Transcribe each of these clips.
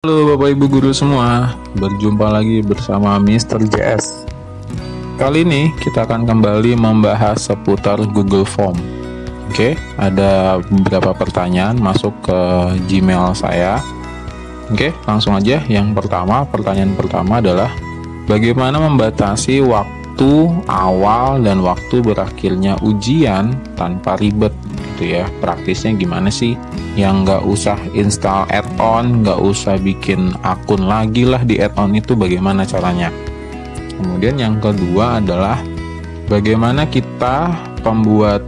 Halo Bapak Ibu Guru semua, berjumpa lagi bersama Mr. JS. Kali ini kita akan kembali membahas seputar Google Form. Oke, ada beberapa pertanyaan masuk ke Gmail saya. Oke, langsung aja. Pertanyaan pertama adalah bagaimana membatasi waktu awal dan waktu berakhirnya ujian tanpa ribet gitu ya. Praktisnya gimana sih? Yang nggak usah install add-on, nggak usah bikin akun lagi lah di add-on itu, bagaimana caranya. Kemudian yang kedua adalah bagaimana kita pembuat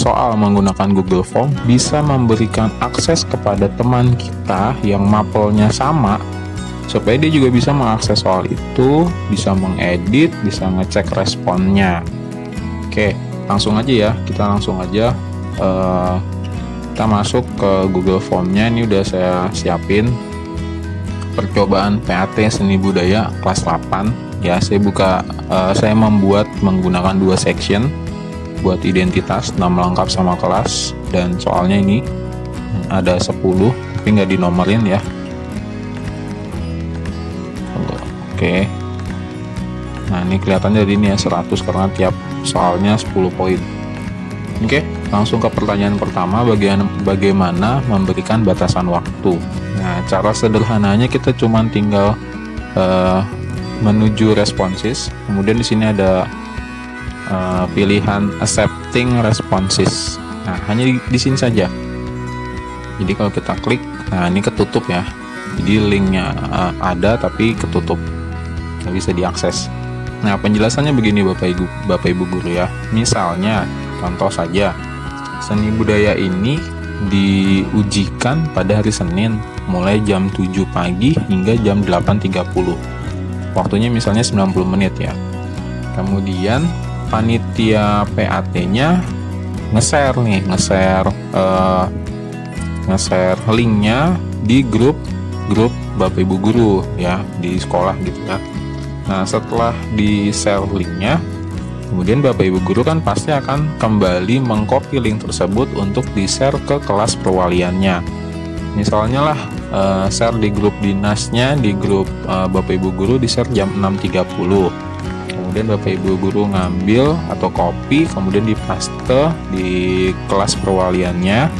soal menggunakan Google Form bisa memberikan akses kepada teman kita yang mapelnya sama, supaya dia juga bisa mengakses soal itu, bisa mengedit, bisa ngecek responnya. Oke, langsung aja ya, kita masuk ke Google Form-nya. Ini udah saya siapin percobaan PAT Seni Budaya kelas 8 ya. Saya membuat menggunakan 2 section buat identitas, nama lengkap sama kelas, dan soalnya ini ada 10 tapi nggak dinomorin ya. Oke, nah ini kelihatan dari ini ya 100 karena tiap soalnya 10 poin. Oke, langsung ke pertanyaan pertama, bagaimana memberikan batasan waktu. Nah, cara sederhananya kita cuma tinggal menuju responses. Kemudian di sini ada pilihan accepting responses. Nah, hanya di sini saja. Jadi kalau kita klik, nah ini ketutup ya. Jadi linknya ada tapi ketutup, nggak bisa diakses. Nah, penjelasannya begini Bapak Ibu Guru ya. Misalnya, contoh saja, seni budaya ini diujikan pada hari Senin mulai jam 7 pagi hingga jam 8.30. Waktunya misalnya 90 menit ya. Kemudian panitia PAT-nya nge-share linknya di grup Bapak Ibu Guru ya, di sekolah gitu ya. Nah, setelah di-share linknya, kemudian Bapak Ibu Guru kan pasti akan kembali mengcopy link tersebut untuk di-share ke kelas perwaliannya. Misalnya lah, share di grup dinasnya, di grup Bapak Ibu Guru di-share jam 6.30. Kemudian Bapak Ibu Guru ngambil atau copy, kemudian dipaste di kelas perwaliannya,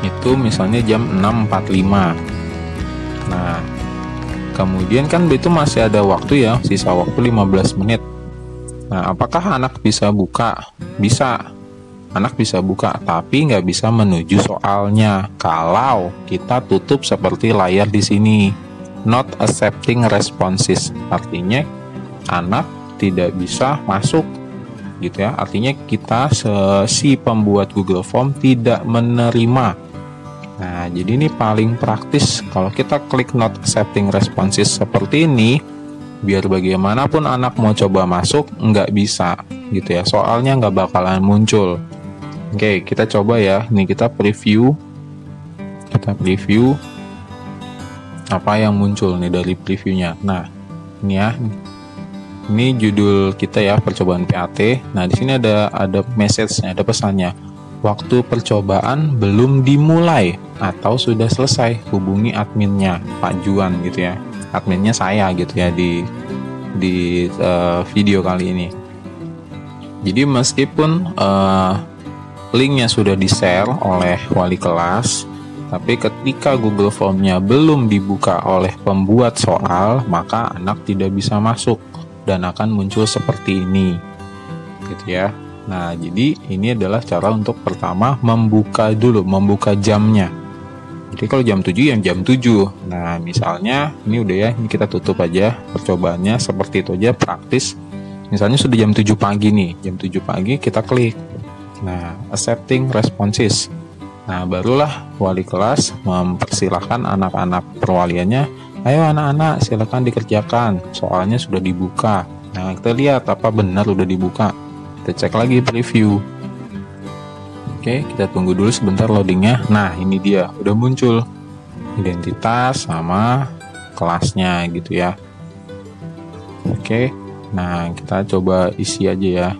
itu misalnya jam 6.45. Nah, kemudian kan itu masih ada waktu ya, sisa waktu 15 menit. Nah, apakah anak bisa buka? Bisa. Anak bisa buka, tapi nggak bisa menuju soalnya kalau kita tutup seperti layar di sini. Not accepting responses. Artinya anak tidak bisa masuk gitu ya. Artinya kita si pembuat Google Form tidak menerima. Nah, jadi ini paling praktis kalau kita klik not accepting responses seperti ini. Biar bagaimanapun anak mau coba masuk, nggak bisa gitu ya, soalnya nggak bakalan muncul. Oke, kita coba ya. Ini kita preview apa yang muncul nih dari previewnya. Nah, ini ya, ini judul kita ya, percobaan PAT. Nah, di sini ada message-nya, ada pesannya. Waktu percobaan belum dimulai atau sudah selesai, hubungi adminnya, Pak Juan gitu ya. Adminnya saya gitu ya di video kali ini. Jadi meskipun linknya sudah di-share oleh wali kelas, tapi ketika Google Form-nya belum dibuka oleh pembuat soal, maka anak tidak bisa masuk dan akan muncul seperti ini gitu ya. Nah, jadi ini adalah cara untuk pertama membuka jamnya. Jadi kalau jam 7 ya jam 7. Nah, misalnya ini udah ya, ini kita tutup aja percobaannya, seperti itu aja, praktis. Misalnya sudah jam 7 pagi nih, jam 7 pagi kita klik. Nah, accepting responses. Nah, barulah wali kelas mempersilahkan anak-anak perwaliannya, ayo anak-anak silakan dikerjakan, soalnya sudah dibuka. Nah, kita lihat apa benar udah dibuka. Kita cek lagi preview. Oke, kita tunggu dulu sebentar loadingnya. Nah, ini dia, udah muncul identitas sama kelasnya gitu ya. Oke, nah kita coba isi aja ya.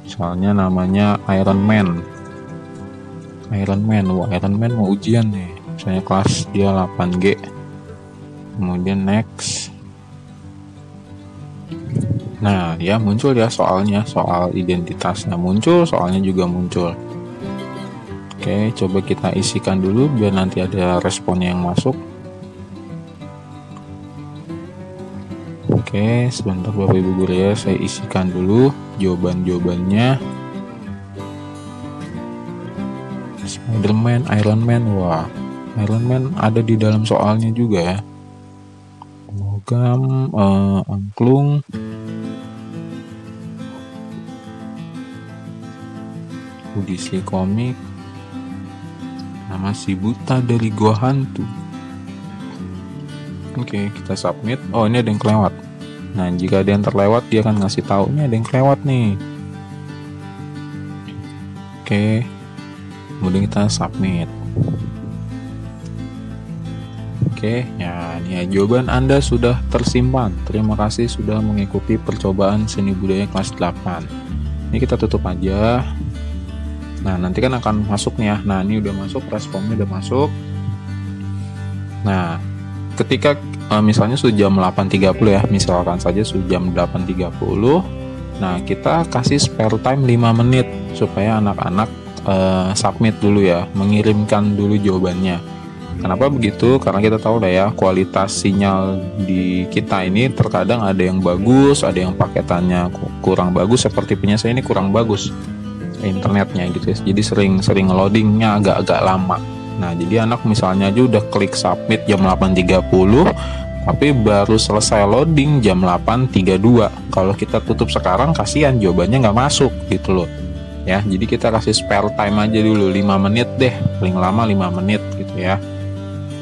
Soalnya namanya Iron Man. Wah, Iron Man mau ujian nih. misalnya kelas dia 8G, kemudian next. Nah ya muncul ya soalnya, soal identitasnya muncul, soalnya juga muncul. Oke, coba kita isikan dulu biar nanti ada responnya yang masuk. Oke, sebentar Bapak Ibu guru ya, saya isikan dulu jawaban-jawabannya. Spiderman, Iron Man, wah, Iron Man ada di dalam soalnya juga ya. Logam, angklung, DC komik, nama si buta dari gua hantu. Oke, kita submit. Oh, ini ada yang kelewat. Nah, jika ada yang terlewat, dia akan ngasih tahu ini ada yang kelewat nih. Oke, kemudian kita submit. Oke, ya ini ya, jawaban Anda sudah tersimpan. Terima kasih sudah mengikuti percobaan seni budaya kelas 8. Ini kita tutup aja. Nah, nanti kan akan masuk nih ya. Nah, ini udah masuk, responnya udah masuk. Nah, ketika misalnya sudah jam 8.30 ya, misalkan saja sudah jam 8.30. Nah, kita kasih spare time 5 menit supaya anak-anak submit dulu ya, mengirimkan dulu jawabannya. Kenapa begitu? Karena kita tahu lah ya, kualitas sinyal di kita ini terkadang ada yang bagus, ada yang paketannya kurang bagus, seperti punya saya ini kurang bagus internetnya gitu ya. Jadi sering loadingnya agak-agak lama. Nah, jadi anak misalnya aja udah klik submit jam 8.30, tapi baru selesai loading jam 8.32. Kalau kita tutup sekarang, kasihan jawabannya nggak masuk gitu loh. Ya, jadi kita kasih spare time aja dulu 5 menit deh, paling lama 5 menit gitu ya.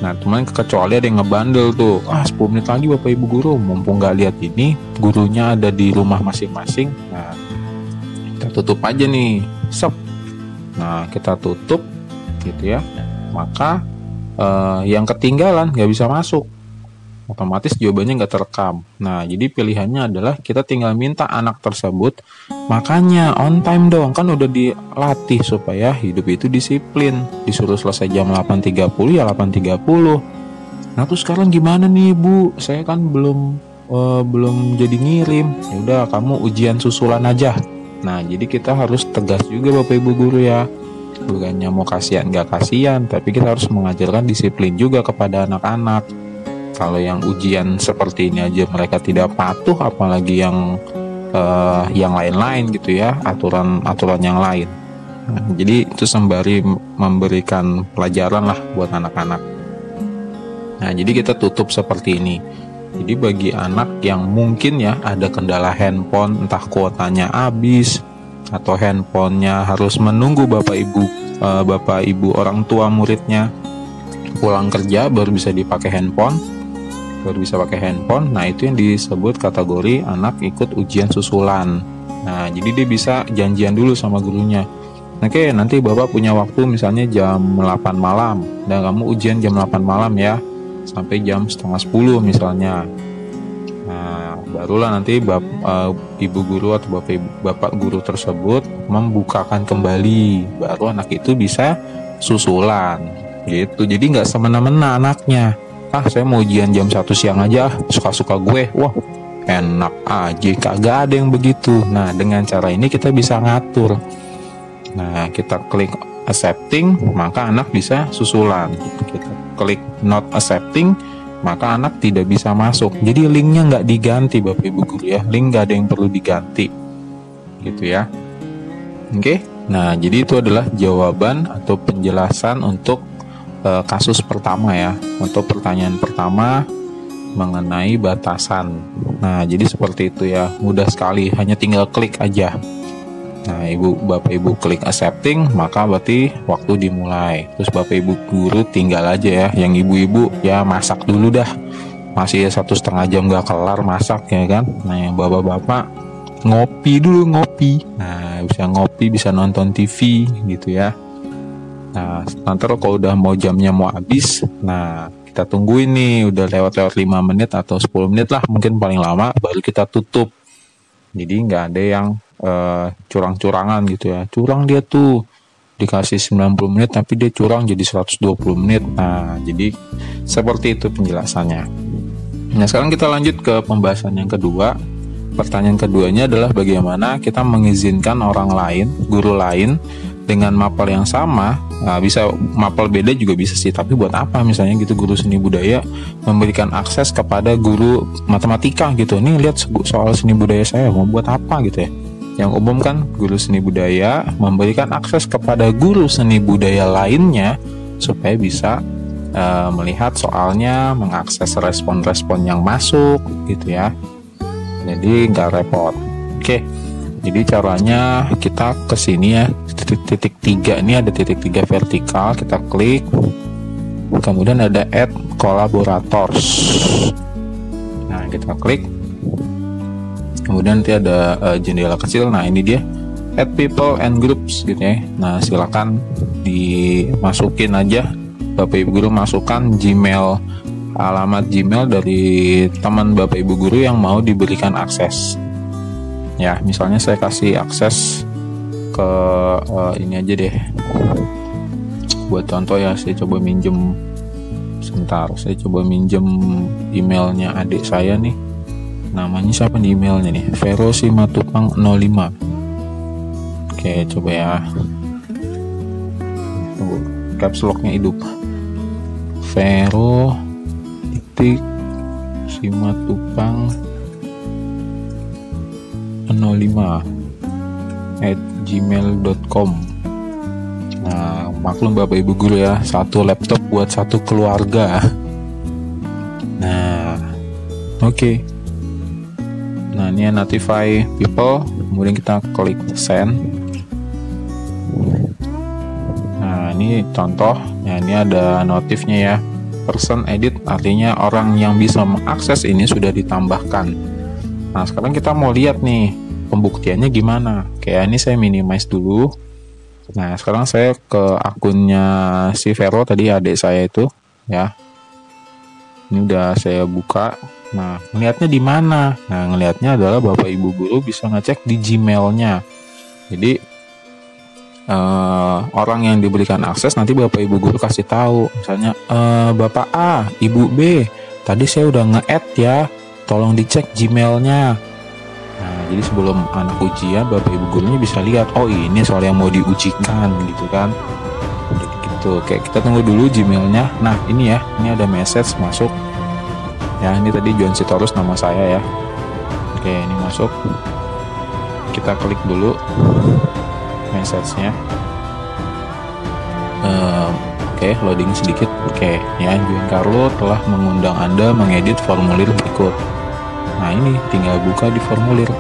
Nah, cuman kecuali ada yang ngebandel tuh, 10 menit lagi Bapak Ibu guru, mumpung nggak lihat ini, gurunya ada di rumah masing-masing. Nah, kita tutup aja nih, sep. Nah, kita tutup gitu ya. Maka yang ketinggalan nggak bisa masuk, otomatis jawabannya nggak terekam. Nah, jadi pilihannya adalah kita tinggal minta anak tersebut makanya on time dong, kan udah dilatih supaya hidup itu disiplin, disuruh selesai jam 8.30 ya 8.30. Nah, terus sekarang gimana nih Bu, saya kan belum jadi ngirim. Ya udah, kamu ujian susulan aja. Nah, jadi kita harus tegas juga Bapak Ibu guru ya. Bukannya mau kasihan nggak kasihan, tapi kita harus mengajarkan disiplin juga kepada anak-anak. Kalau yang ujian seperti ini aja mereka tidak patuh, apalagi yang lain-lain gitu ya, aturan yang lain. Nah, jadi itu sembari memberikan pelajaran lah buat anak-anak. Nah, jadi kita tutup seperti ini. Jadi bagi anak yang mungkin ya ada kendala handphone, entah kuotanya habis, atau handphonenya harus menunggu bapak ibu orang tua muridnya pulang kerja baru bisa pakai handphone. Nah, itu yang disebut kategori anak ikut ujian susulan. Nah, jadi dia bisa janjian dulu sama gurunya. Oke, nanti bapak punya waktu misalnya jam 8 malam dan kamu ujian jam 8 malam ya, sampai jam 9:30 misalnya. Nah, barulah nanti ibu guru atau bapak guru tersebut membukakan kembali, baru anak itu bisa susulan gitu. Jadi nggak semena-mena anaknya, saya mau ujian jam 1 siang aja, suka-suka gue, wah enak aja, kagak ada yang begitu. Nah, dengan cara ini kita bisa ngatur. Nah, kita klik accepting, maka anak bisa susulan. Kita klik not accepting, maka anak tidak bisa masuk. Jadi linknya nggak diganti Bapak Ibu guru ya, link nggak ada yang perlu diganti gitu ya. Oke, nah jadi itu adalah jawaban atau penjelasan untuk kasus pertama ya, untuk pertanyaan pertama mengenai batasan. Nah, jadi seperti itu ya, mudah sekali, hanya tinggal klik aja. Nah, Bapak Ibu klik accepting, maka berarti waktu dimulai. Terus Bapak Ibu guru tinggal aja ya, yang ibu-ibu ya masak dulu dah. Masih 1,5 jam gak kelar masak ya kan. Nah, yang bapak-bapak ngopi dulu, ngopi. Nah, bisa ngopi, bisa nonton TV gitu ya. Nah, nanti kalau udah mau jamnya mau habis, nah kita tungguin nih, udah lewat 5 menit atau 10 menit lah mungkin paling lama, baru kita tutup. Jadi nggak ada yang curang-curangan gitu ya, curang dia tuh dikasih 90 menit tapi dia curang jadi 120 menit. Nah, jadi seperti itu penjelasannya. Nah, sekarang kita lanjut ke pembahasan yang kedua. Pertanyaan keduanya adalah bagaimana kita mengizinkan orang lain, guru lain dengan mapel yang sama. Nah, bisa mapel beda juga bisa sih, tapi buat apa misalnya gitu guru seni budaya memberikan akses kepada guru matematika gitu. Nih lihat soal seni budaya saya, mau buat apa gitu ya. Yang umum kan guru seni budaya memberikan akses kepada guru seni budaya lainnya supaya bisa melihat soalnya, mengakses respon-respon yang masuk gitu ya. Jadi nggak repot. Oke, jadi caranya kita ke sini ya, titik 3 ini ada titik 3 vertikal, kita klik, kemudian ada add collaborators. Nah, kita klik, kemudian nanti ada jendela kecil. Nah, ini dia add people and groups gitu ya. Nah, silakan dimasukin aja, Bapak Ibu guru masukkan Gmail, alamat Gmail dari teman Bapak Ibu guru yang mau diberikan akses. Ya, misalnya saya kasih akses ke ini aja deh. Buat contoh ya, saya coba minjem sebentar. Saya coba minjem emailnya adik saya nih. Namanya siapa nih emailnya nih? Vero Simatupang 05. Oke, coba ya. Tunggu, caps lock-nya hidup. Vero Simatupang 05@gmail.com. Nah, maklum Bapak Ibu guru ya, satu laptop buat satu keluarga. Nah, oke. Nah, ini notify people, kemudian kita klik send. Nah, ini contoh. Nah, ini ada notifnya ya. Person edit artinya orang yang bisa mengakses ini sudah ditambahkan. Nah, sekarang kita mau lihat nih pembuktiannya gimana. Kayak ini saya minimize dulu. Nah, sekarang saya ke akunnya si Vero tadi, adik saya itu ya. Ini udah saya buka. Nah, ngelihatnya di mana? Nah, ngelihatnya adalah Bapak Ibu guru bisa ngecek di Gmailnya. Jadi orang yang diberikan akses nanti Bapak Ibu guru kasih tahu, misalnya Bapak A, Ibu B, tadi saya udah nge-add ya, tolong dicek Gmailnya. Nah, jadi sebelum anak ujian Bapak Ibu gurunya bisa lihat, oh ini soal yang mau diujikan gitu kan. Gitu. Oke, kita tunggu dulu Gmailnya. Nah, ini ya, ini ada message masuk. Ya, ini tadi John Sitorus nama saya ya. Oke, ini masuk. Kita klik dulu message-nya. Oke, loading sedikit. Oke, ya, Giancarlo telah mengundang Anda mengedit formulir berikut. Nah, ini tinggal buka di formulir.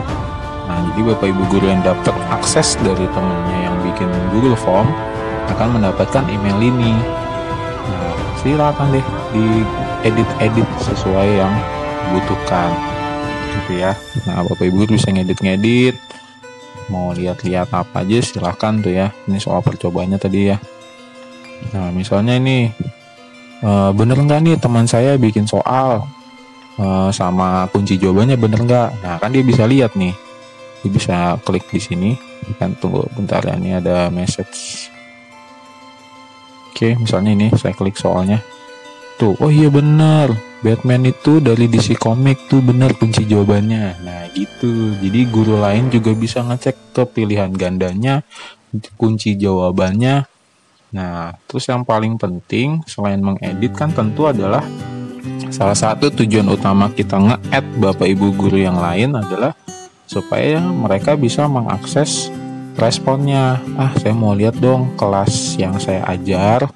Nah, jadi Bapak Ibu guru yang dapat akses dari temannya yang bikin Google Form akan mendapatkan email ini. Nah, silakan deh di-edit sesuai yang dibutuhkan. Gitu ya. Nah, Bapak Ibu guru bisa ngedit-ngedit. Mau lihat-lihat apa aja silahkan tuh ya. Ini soal percobaannya tadi ya. Nah, misalnya ini bener nggak nih teman saya bikin soal sama kunci jawabannya bener nggak? Nah, kan dia bisa lihat nih. Dia bisa klik di sini. Kan tunggu bentar ya, ini ada message. Oke, misalnya ini saya klik soalnya. Tuh, oh iya bener, Batman itu dari DC Comics tuh bener kunci jawabannya. Nah gitu, jadi guru lain juga bisa ngecek ke pilihan gandanya, kunci jawabannya. Nah, terus yang paling penting selain mengedit kan tentu adalah salah satu tujuan utama kita nge-add Bapak Ibu guru yang lain adalah supaya mereka bisa mengakses responnya. Ah, saya mau lihat dong kelas yang saya ajar,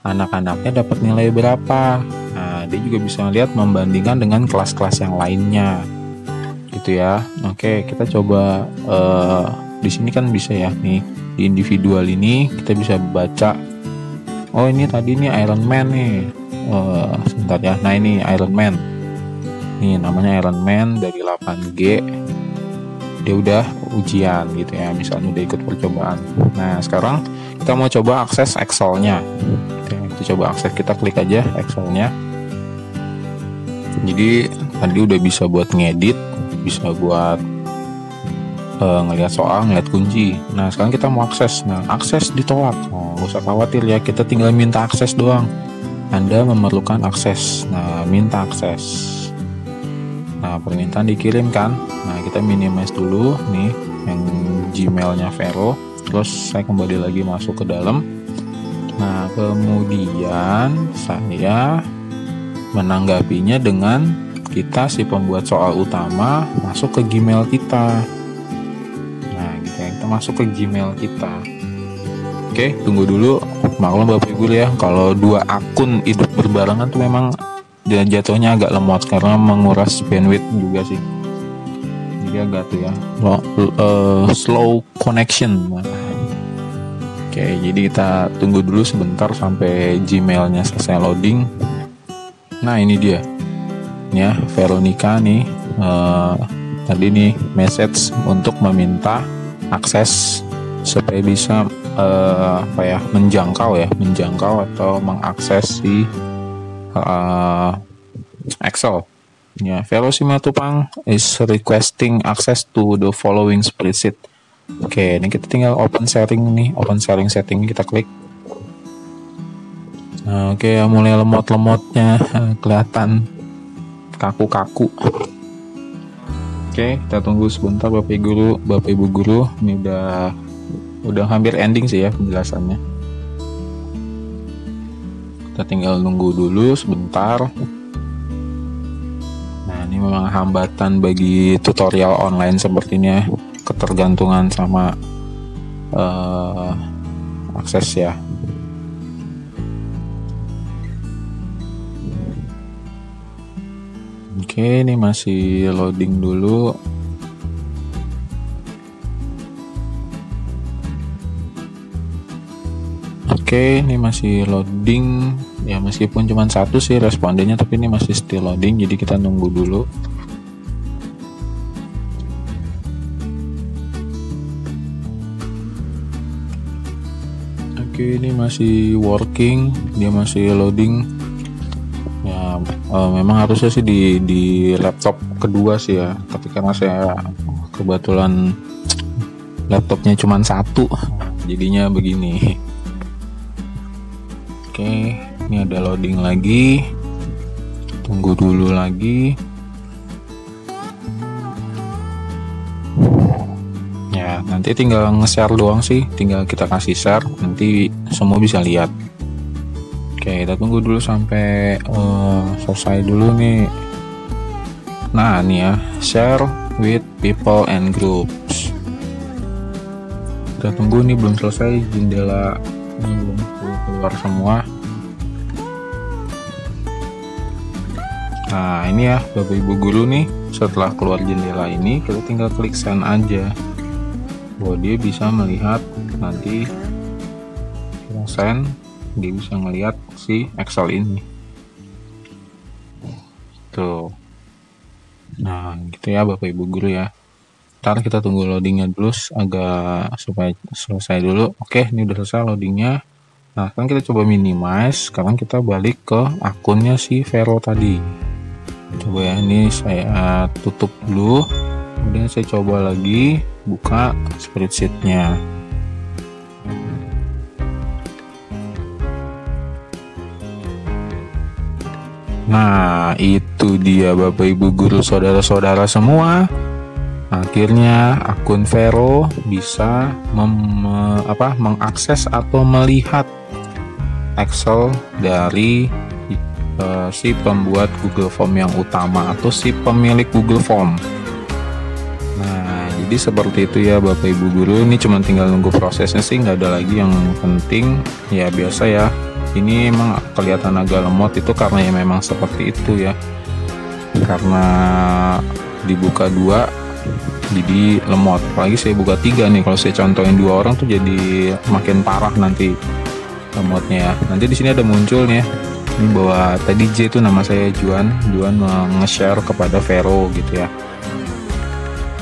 anak-anaknya dapat nilai berapa. Nah, dia juga bisa lihat membandingkan dengan kelas-kelas yang lainnya. Gitu ya. Oke, kita coba di sini kan bisa ya nih di individual ini kita bisa baca. Oh, ini tadi nih Iron Man nih. Sebentar ya. Nah, ini Iron Man. Nih namanya Iron Man dari 8G. Dia udah ujian gitu ya, misalnya udah ikut percobaan. Nah, sekarang kita mau coba akses Excel-nya. Kita coba akses, kita klik aja Excel-nya. Jadi tadi udah bisa buat ngedit, bisa buat ngelihat soal, ngelihat kunci. Nah sekarang kita mau akses. Nah akses ditolak. Nggak usah khawatir ya, kita tinggal minta akses doang. Anda memerlukan akses. Nah minta akses. Nah permintaan dikirimkan. Nah kita minimize dulu nih yang Gmailnya Vero. Terus saya kembali lagi masuk ke dalam. Nah kemudian saya menanggapinya dengan kita si pembuat soal utama masuk ke Gmail kita. Nah gitu ya, kita masuk ke Gmail kita. Oke, tunggu dulu. Maklum Bapak Ibu ya, kalau dua akun hidup berbarengan tuh memang jatuhnya agak lemot karena menguras bandwidth juga sih. Jadi agak tuh ya slow connection. Oke, jadi kita tunggu dulu sebentar sampai Gmailnya selesai loading. Nah ini dia ya, Veronica nih tadi nih message untuk meminta akses supaya bisa menjangkau atau mengakses si Excel. Ya, Vero Simatupang is requesting access to the following spreadsheet. Oke, ini kita tinggal open sharing nih, open sharing setting kita klik. Nah, oke, mulai lemot-lemotnya kelihatan kaku-kaku. Oke, kita tunggu sebentar Bapak Ibu guru. Ini udah hampir ending sih ya penjelasannya. Kita tinggal nunggu dulu sebentar. Nah, ini memang hambatan bagi tutorial online seperti ini ya, ketergantungan sama akses ya. Oke, ini masih loading dulu. Oke, ini masih loading. Ya meskipun cuma satu sih respondennya, tapi ini masih still loading. Jadi kita nunggu dulu. Oke, ini masih working. Dia masih loading. Ya, memang harusnya sih di laptop kedua sih ya, tapi karena saya kebetulan laptopnya cuma satu, jadinya begini. Oke, ini ada loading lagi, tunggu dulu lagi. Ya, nanti tinggal nge-share doang sih, tinggal kita kasih share, nanti semua bisa lihat. Oke, kita tunggu dulu sampai selesai dulu nih. Nah, ini ya, share with people and groups. Kita tunggu nih, belum selesai, jendela ini belum keluar semua. Nah, ini ya Bapak Ibu guru nih, setelah keluar jendela ini kita tinggal klik send aja. Bahwa dia bisa melihat nanti kita send, dia bisa ngelihat si Excel ini tuh. Nah gitu ya Bapak Ibu guru ya. Ntar kita tunggu loadingnya dulu agak supaya selesai dulu. Oke, ini udah selesai loadingnya. Nah sekarang kita coba minimize. Sekarang kita balik ke akunnya si Vero tadi. Coba ya, ini saya tutup dulu, kemudian saya coba lagi buka spreadsheetnya. Nah itu dia Bapak Ibu guru saudara-saudara semua, akhirnya akun Vero bisa mengakses atau melihat Excel dari si pembuat Google Form yang utama atau si pemilik Google Form. Nah jadi seperti itu ya Bapak Ibu guru. Ini cuma tinggal nunggu prosesnya sih, nggak ada lagi yang penting ya, biasa ya. Ini emang kelihatan agak lemot itu karena ya memang seperti itu ya, karena dibuka 2 jadi lemot. Apalagi saya buka 3 nih, kalau saya contohin 2 orang tuh jadi makin parah nanti lemotnya ya. Nanti di sini ada muncul nih ya, ini bahwa tadi J itu nama saya Juan nge-share kepada Vero gitu ya.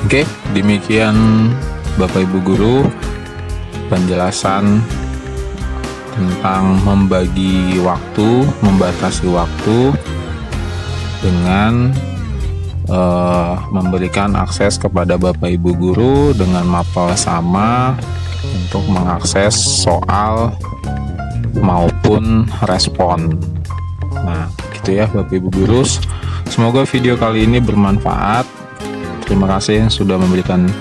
Oke, demikian Bapak Ibu guru penjelasan tentang membagi waktu, membatasi waktu dengan memberikan akses kepada Bapak Ibu guru dengan mapel sama untuk mengakses soal maupun respon. Nah, gitu ya Bapak Ibu guru. Semoga video kali ini bermanfaat. Terima kasih yang sudah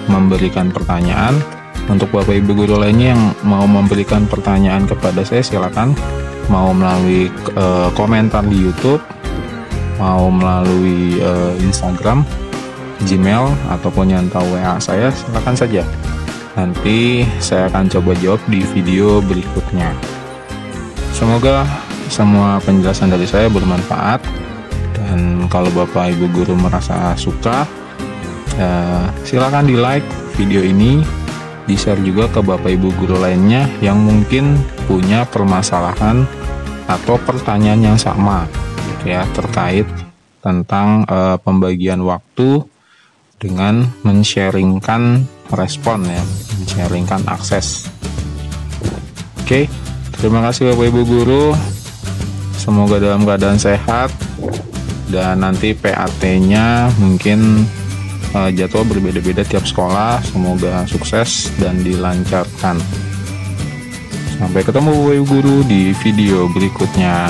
memberikan pertanyaan. Untuk Bapak Ibu guru lainnya yang mau memberikan pertanyaan kepada saya, silakan. Mau melalui komentar di YouTube, mau melalui Instagram, Gmail, ataupun yang tahu WA saya, silakan saja. Nanti saya akan coba jawab di video berikutnya. Semoga semua penjelasan dari saya bermanfaat, dan kalau Bapak Ibu guru merasa suka, silakan di like video ini, di share juga ke Bapak Ibu guru lainnya yang mungkin punya permasalahan atau pertanyaan yang sama ya terkait tentang pembagian waktu dengan men-sharingkan respon ya, men-sharingkan akses. Oke, terima kasih Bapak Ibu guru. Semoga dalam keadaan sehat, dan nanti PAT-nya mungkin jadwal berbeda-beda tiap sekolah. Semoga sukses dan dilancarkan. Sampai ketemu Bapak Ibu guru di video berikutnya.